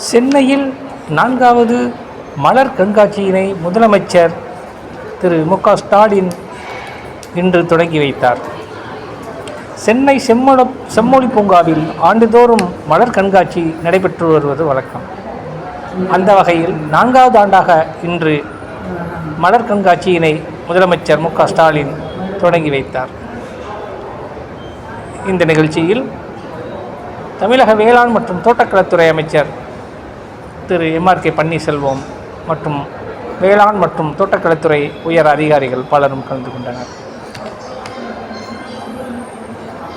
சென்னையில் 4வது மலர் கண்காட்சியினை முதலமைச்சர் திரு மு.க. ஸ்டாலின் இன்று தொடங்கி வைத்தார். சென்னை செம்மொழி பூங்காவில் ஆண்டுதோறும் மலர் கண்காட்சி நடைபெற்று வருவது வழக்கம். அந்த வகையில் 4வது ஆண்டாக இன்று மலர் கண்காட்சியினை முதலமைச்சர் மு.க. ஸ்டாலின் தொடங்கி வைத்தார். இந்த நிகழ்ச்சியில் தமிழக வேளாண் மற்றும் தோட்டக்கலைத்துறை அமைச்சர் திரு எம்.ஆர்.கே. பன்னீர்செல்வம் மற்றும் வேளாண் மற்றும் தோட்டக்கலைத்துறை உயர் அதிகாரிகள் பலரும் கலந்து கொண்டனர்.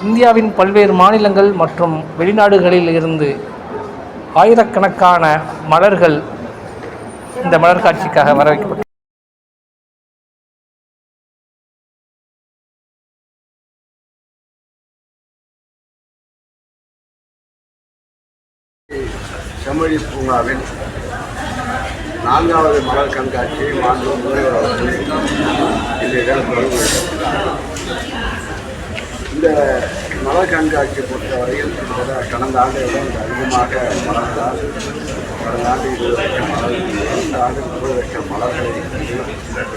இந்தியாவின் பல்வேறு மாநிலங்கள் மற்றும் வெளிநாடுகளில் இருந்து ஆயிரக்கணக்கான மலர்கள் இந்த மலர் காட்சிக்காக வரவேற்கப்பட்டன. செம்மொழி பூங்காவில் 4வது மலர் கண்காட்சியை மாண்பு முதல்வர் அவர்கள் இன்றைய தொடங்கி வைத்திருக்கிறார். இந்த மலர் கண்காட்சியை பொறுத்தவரையில் கடந்த ஆண்டை விட அதிகமாக மலர்ந்தால் கடந்த ஆண்டு 20 லட்சம் மலர்கள், இந்த ஆண்டு 30 லட்சம் மலர்களை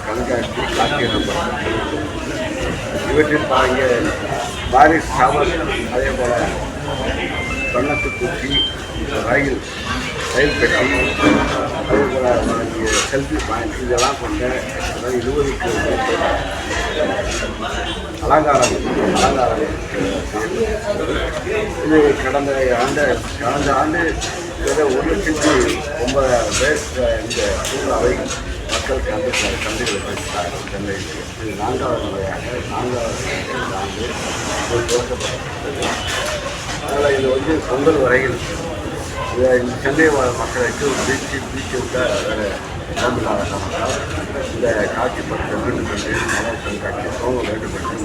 கண்காட்சி காட்சியிடப்பட்டது. இவற்றில் தாங்கிய பாரிஸ் சாவல், அதே போல வண்ணத்துக்குச்சி, ரயில் பெட்டி, அதே போல் செல்ஃபி பாயிண்ட் இதெல்லாம் கொண்ட 20க்கு அலங்காரம் இது கடந்த ஆண்டு 1,09,000 பேர் இந்த பூங்காவை மக்கள் கண்டுகளித்தார்கள். சென்னையில் இது 4வது முறையாக 4வது ஆண்டு துவக்கப்பட்டது. அதனால் இது பொங்கல் வரையில் சென்னை மக்களுக்கு பீச்சு விட்டால் நோம்பில்லாத காரணத்தால் இந்த காட்சிப்படுத்த வேண்டும் என்று மலர் கண்காட்சி துவங்க வேண்டும் என்று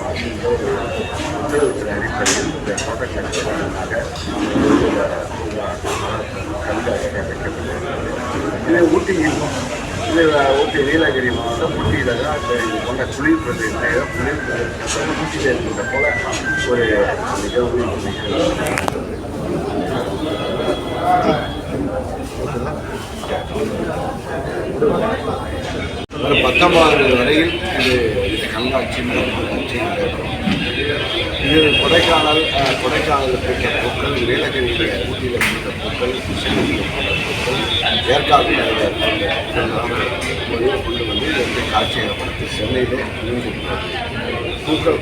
உத்தரவுத்துறை அடிப்படையில் இந்த தோட்டக்கலைக்காக கண்காட்சி அமைக்கப்பட்டது. இது ஊட்டி நீலகிரி மாவட்டம் ஊட்டியில் தான் இது போன்ற குளிர் பிரதேசத்தில் ஊட்டியில் இருக்கின்ற போல ஒரு நிகழ்வு ஒரு 19 வரையில் இந்த கண்காட்சி நடைபெறும். இது கொடைக்கானல் இருக்கின்ற பூக்கள், நீலகிரியில் ஊட்டியில் இருக்கின்ற பூக்கள், பூக்கள், ஏற்காடு கொண்டு வந்து இந்த காட்சியகப்படுத்தி சென்னையிலே பூக்கள்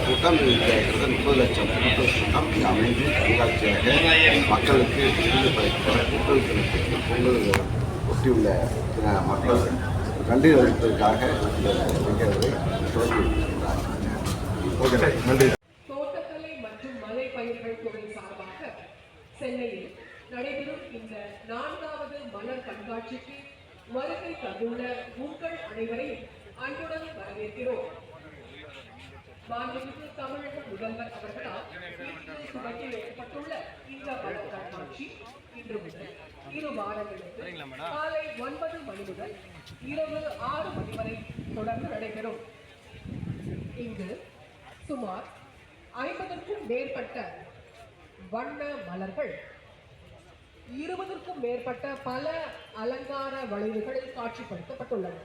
கூட்டம் இந்த 30 லட்சம் பூக்கள் கூட்டம் இது அமைந்து கண்காட்சியாக மக்களுக்கு விருது படைக்கிற பொங்கல் ஒட்டியுள்ள மக்கள் கண்டுகளிப்பதற்காக இந்த நிகழ்வை துவங்கியிருக்கிறார். நன்றி. தோட்டக்கலை மற்றும் மலை பயிர்கள் துறை சார்பாக சென்னையில் நடைபெறும் இந்த 4வது மலர் கண்காட்சிக்கு வருகை தந்துள்ள உங்கள் அனைவரையும் அன்புடன் வரவேற்கிறோம். மாண்புமிகு தமிழக முதல்வர் அவர்களால் துவக்கி வைக்கப்பட்டுள்ள இந்த மலர் கண்காட்சி இன்று முதல் 2 வாரங்களுக்கு காலை 9 மணி முதல் இரவு 6 மணி வரை தொடர்ந்து நடைபெறும். இங்கு சுமார் 50க்கும் மேற்பட்ட வண்ண மலர்கள், 20க்கும் மேற்பட்ட பல அலங்கார வளைவுகள் காட்சிப்படுத்தப்பட்டுள்ளன.